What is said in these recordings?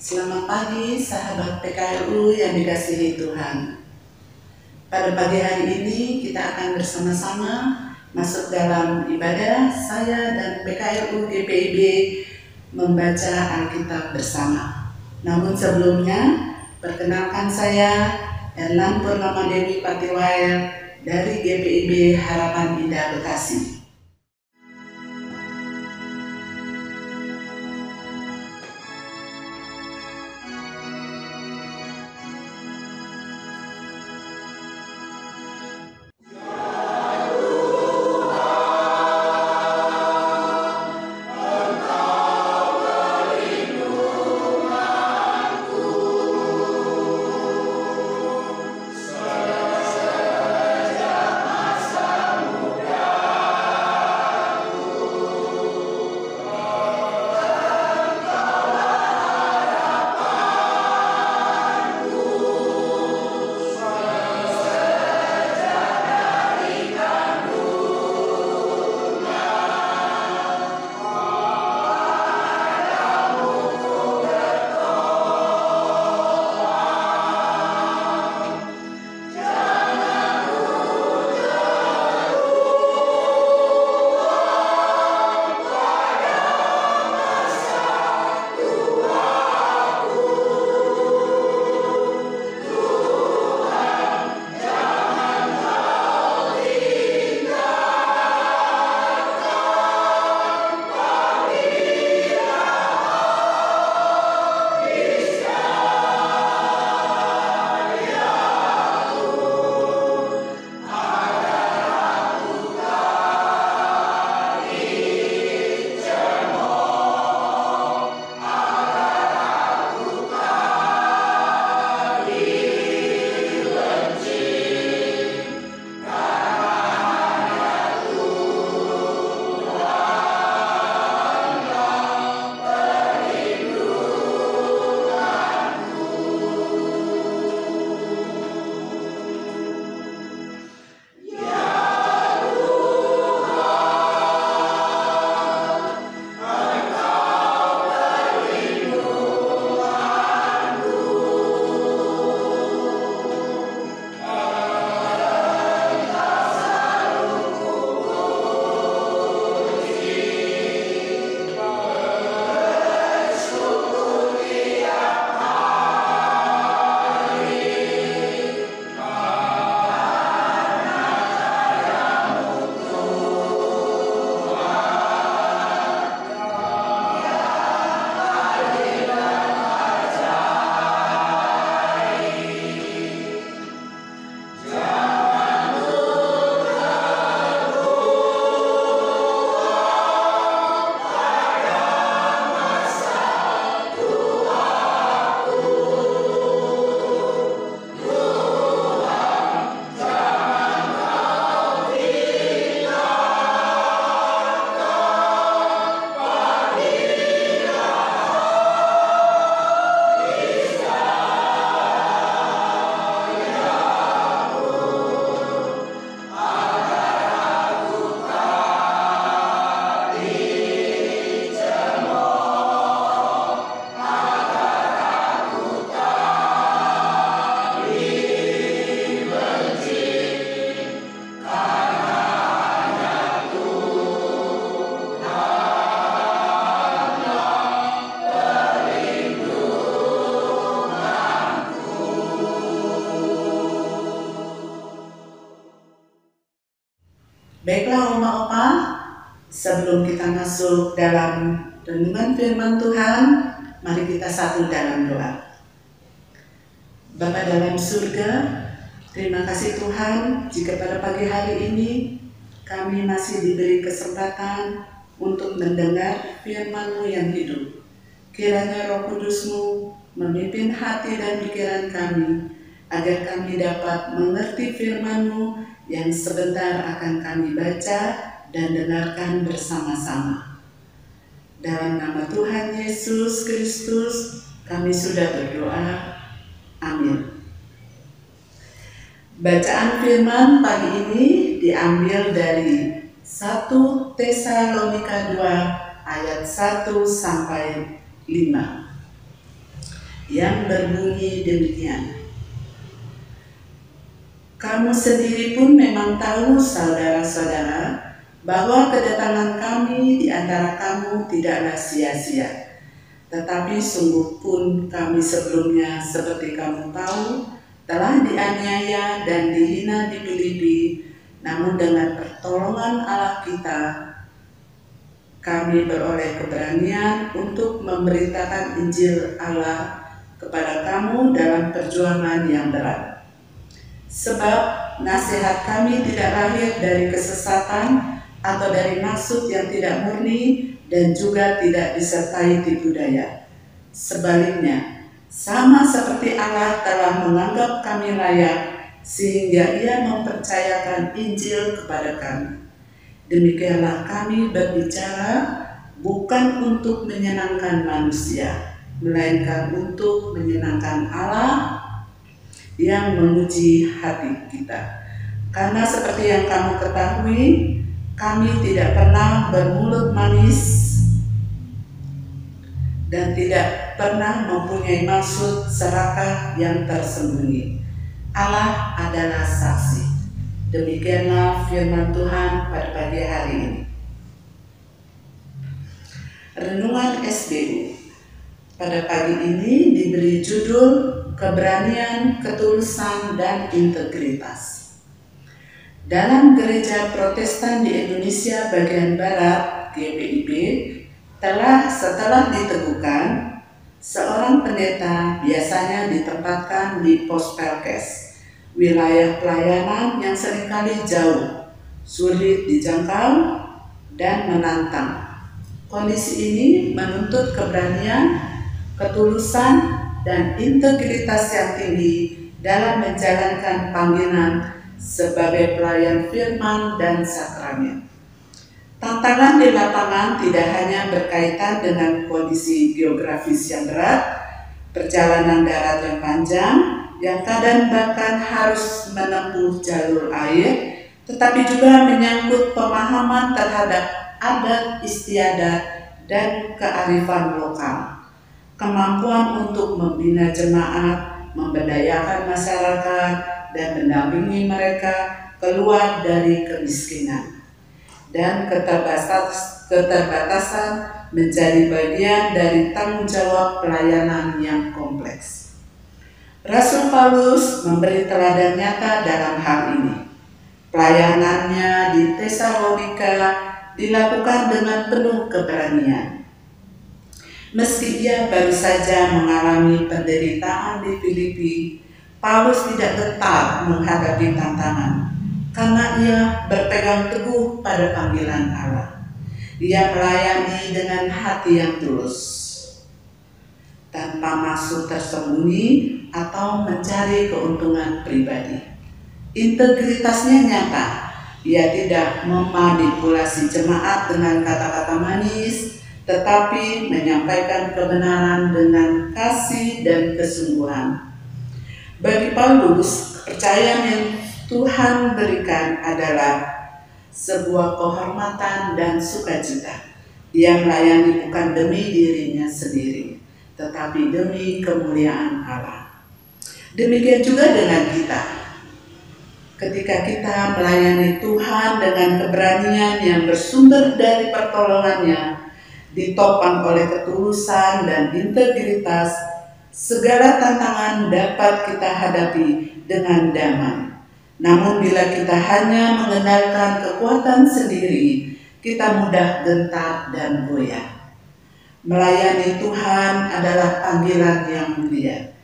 Selamat pagi sahabat PKLU yang dikasihi Tuhan. Pada pagi hari ini kita akan bersama-sama masuk dalam ibadah saya dan PKLU GPIB membaca Alkitab bersama. Namun sebelumnya, perkenalkan saya Erlan Purnama Dewi Patiwaya dari GPIB Harapan Indah Bekasi. Baiklah Oma-Opa, sebelum kita masuk dalam renungan firman Tuhan, mari kita satu dalam doa. Bapa dalam surga, terima kasih Tuhan jika pada pagi hari ini kami masih diberi kesempatan untuk mendengar firman-Mu yang hidup. Kiranya Roh Kudus-Mu memimpin hati dan pikiran kami, agar kami dapat mengerti firman-Mu yang sebentar akan kami baca dan dengarkan bersama-sama. Dalam nama Tuhan Yesus Kristus, kami sudah berdoa. Amin. Bacaan firman pagi ini diambil dari 1 Tesalonika 2 ayat 1 sampai 5. yang berbunyi demikian. Kamu sendiri pun memang tahu, saudara-saudara, bahwa kedatangan kami di antara kamu tidaklah sia-sia. Tetapi sungguh pun kami sebelumnya, seperti kamu tahu, telah dianiaya dan dihina di Filipi, namun dengan pertolongan Allah kita, kami beroleh keberanian untuk memberitakan Injil Allah kepada kamu dalam perjuangan yang berat. Sebab nasihat kami tidak lahir dari kesesatan atau dari maksud yang tidak murni dan juga tidak disertai tipu daya. Sebaliknya, sama seperti Allah telah menganggap kami layak sehingga Ia mempercayakan Injil kepada kami. Demikianlah kami berbicara bukan untuk menyenangkan manusia, melainkan untuk menyenangkan Allah yang menguji hati kita. Karena seperti yang kamu ketahui, kami tidak pernah bermulut manis dan tidak pernah mempunyai maksud serakah yang tersembunyi. Allah adalah saksi. Demikianlah firman Tuhan pada pagi hari ini. Renungan SBU pada pagi ini diberi judul Keberanian, Ketulusan, dan Integritas. Dalam Gereja Protestan di Indonesia bagian Barat, GPIB, setelah diteguhkan, seorang pendeta biasanya ditempatkan di pos Pelkes, wilayah pelayanan yang seringkali jauh, sulit dijangkau, dan menantang. Kondisi ini menuntut keberanian, ketulusan, dan integritas yang tinggi dalam menjalankan panggilan sebagai pelayan firman dan sakramen. Tantangan di lapangan tidak hanya berkaitan dengan kondisi geografis yang berat, perjalanan darat yang panjang, yang kadang bahkan harus menempuh jalur air, tetapi juga menyangkut pemahaman terhadap adat istiadat dan kearifan lokal, kemampuan untuk membina jemaat, memberdayakan masyarakat, dan mendampingi mereka keluar dari kemiskinan. Dan keterbatasan menjadi bagian dari tanggung jawab pelayanan yang kompleks. Rasul Paulus memberi teladan nyata dalam hal ini. Pelayanannya di Tesalonika dilakukan dengan penuh keberanian. Meski ia baru saja mengalami penderitaan di Filipi, Paulus tidak gentar menghadapi tantangan, karena ia berpegang teguh pada panggilan Allah. Ia melayani dengan hati yang tulus, tanpa maksud tersembunyi atau mencari keuntungan pribadi. Integritasnya nyata. Ia tidak memanipulasi jemaat dengan kata-kata manis, tetapi menyampaikan kebenaran dengan kasih dan kesungguhan. Bagi Paulus, kepercayaan yang Tuhan berikan adalah sebuah kehormatan dan sukacita. Ia melayani bukan demi dirinya sendiri, tetapi demi kemuliaan Allah. Demikian juga dengan kita. Ketika kita melayani Tuhan dengan keberanian yang bersumber dari pertolongannya, ditopang oleh ketulusan dan integritas, segala tantangan dapat kita hadapi dengan damai. Namun bila kita hanya mengandalkan kekuatan sendiri, kita mudah gentar dan goyah. Melayani Tuhan adalah panggilan yang mulia,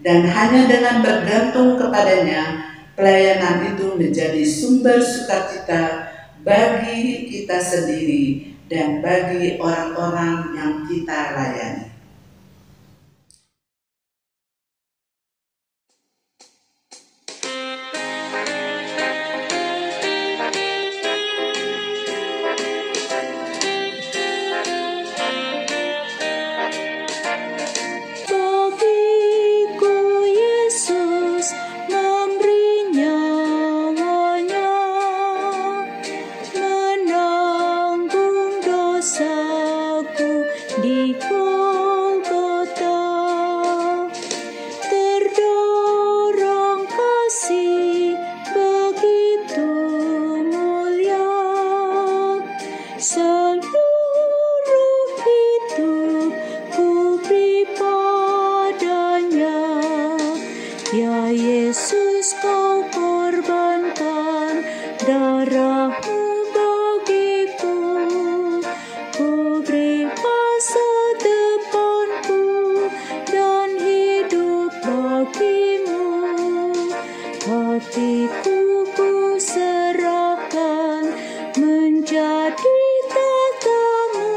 dan hanya dengan bergantung kepadanya, pelayanan itu menjadi sumber sukacita bagi kita sendiri dan bagi orang-orang yang kita layani. Di seluruh hidupku beri padanya. Ya Yesus, kau korbankan darahmu bagiku, ku beri masa depanku dan hidup bagimu. Hatiku ku serahkan menjadi tatamu,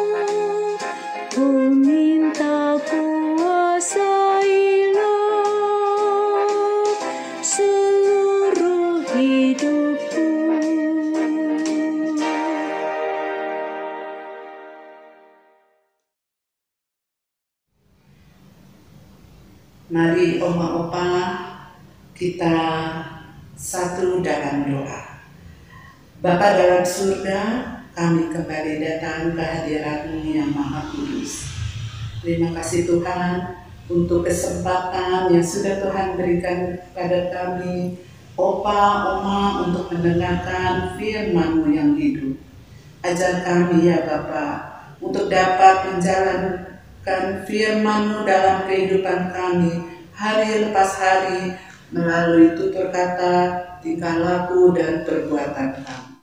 ku minta kuasailah seluruh hidupku. Mari Oma Opa kita satu dalam doa. Bapa dalam surga, kami kembali datang ke hadirat-Mu yang Maha Kudus. Terima kasih Tuhan untuk kesempatan yang sudah Tuhan berikan kepada kami, Opa, Oma, untuk mendengarkan firman-Mu yang hidup. Ajar kami ya Bapa, untuk dapat menjalankan firman-Mu dalam kehidupan kami hari lepas hari, melalui tutur kata, tingkah laku, dan perbuatan kami.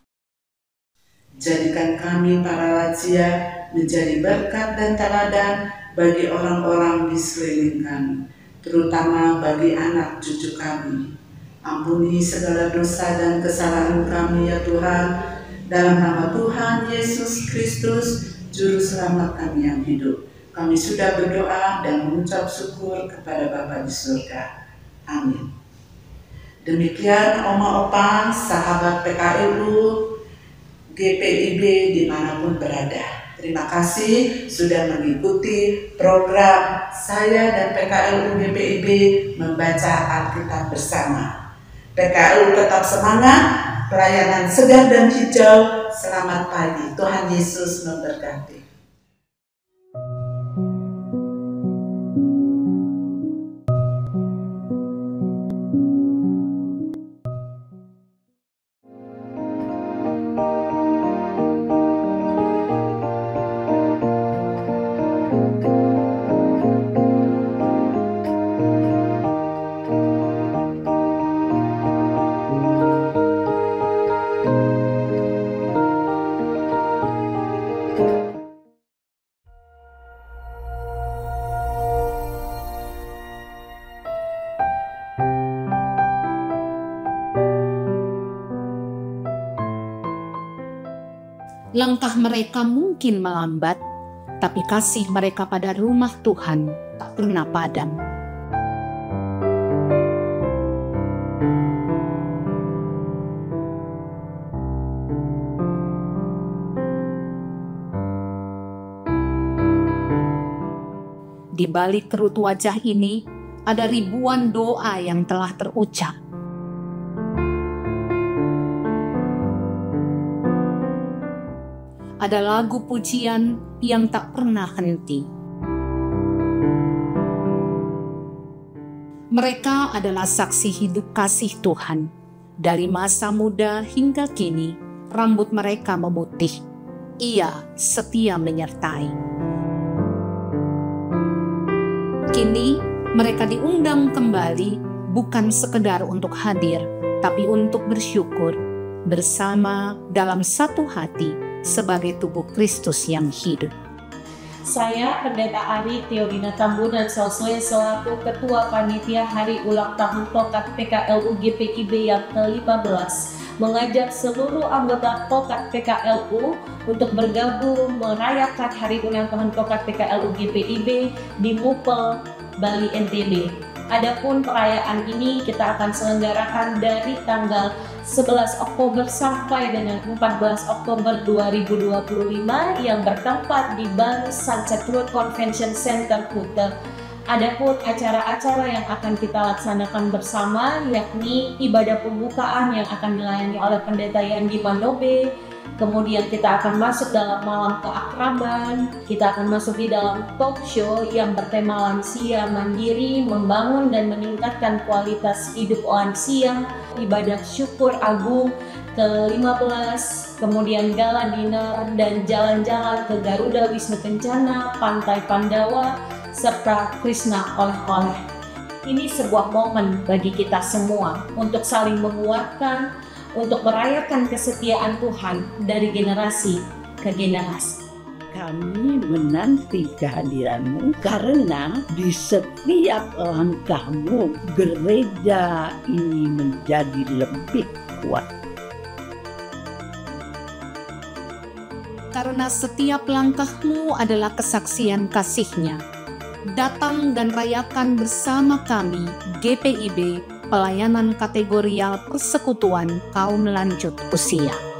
Jadikan kami para lansia menjadi berkat dan teladan bagi orang-orang di sekeliling kami, terutama bagi anak cucu kami. Ampuni segala dosa dan kesalahan kami ya Tuhan, dalam nama Tuhan Yesus Kristus, Juru Selamat kami yang hidup. Kami sudah berdoa dan mengucap syukur kepada Bapa di surga. Amin. Demikian Oma Opa, sahabat PKLU, GPIB dimanapun berada. Terima kasih sudah mengikuti program saya dan PKLU GPIB membaca Alkitab bersama. PKLU tetap semangat, pelayanan segar dan hijau. Selamat pagi, Tuhan Yesus memberkati. Langkah mereka mungkin melambat, tapi kasih mereka pada rumah Tuhan tak pernah padam. Di balik kerut wajah ini, ada ribuan doa yang telah terucap. Ada lagu pujian yang tak pernah henti. Mereka adalah saksi hidup kasih Tuhan. Dari masa muda hingga kini, rambut mereka memutih. Ia setia menyertai. Kini, mereka diundang kembali bukan sekedar untuk hadir, tapi untuk bersyukur bersama dalam satu hati sebagai tubuh Kristus yang hidup. Saya Pendeta Ari Theodina Tambu dan Soswe selaku Ketua Panitia Hari Ulang Tahun Tokat PKLU GPIB yang ke-15 mengajak seluruh anggota Tokat PKLU untuk bergabung merayakan Hari Ulang Tahun Tokat PKLU GPIB di Mupel, Bali NTB. Adapun perayaan ini kita akan selenggarakan dari tanggal 11 Oktober sampai dengan 14 Oktober 2025 yang bertempat di Bali Sunset Road Convention Center Kuta. Adapun acara-acara yang akan kita laksanakan bersama yakni ibadah pembukaan yang akan dilayani oleh Pendeta Yandi Mandobe. Kemudian kita akan masuk dalam malam keakraban, kita akan masuk di dalam talk show yang bertema lansia mandiri, membangun dan meningkatkan kualitas hidup lansia, ibadah syukur agung, ke-15, kemudian Gala Dinner, dan jalan-jalan ke Garuda Wisnu Kencana, Pantai Pandawa, serta Krishna oleh-oleh. Ini sebuah momen bagi kita semua untuk saling menguatkan, untuk merayakan kesetiaan Tuhan dari generasi ke generasi. Kami menanti kehadiranmu karena di setiap langkahmu gereja ini menjadi lebih kuat. Karena setiap langkahmu adalah kesaksian kasih-Nya. Datang dan rayakan bersama kami GPIB, Pelayanan Kategorial Persekutuan Kaum Lanjut Usia.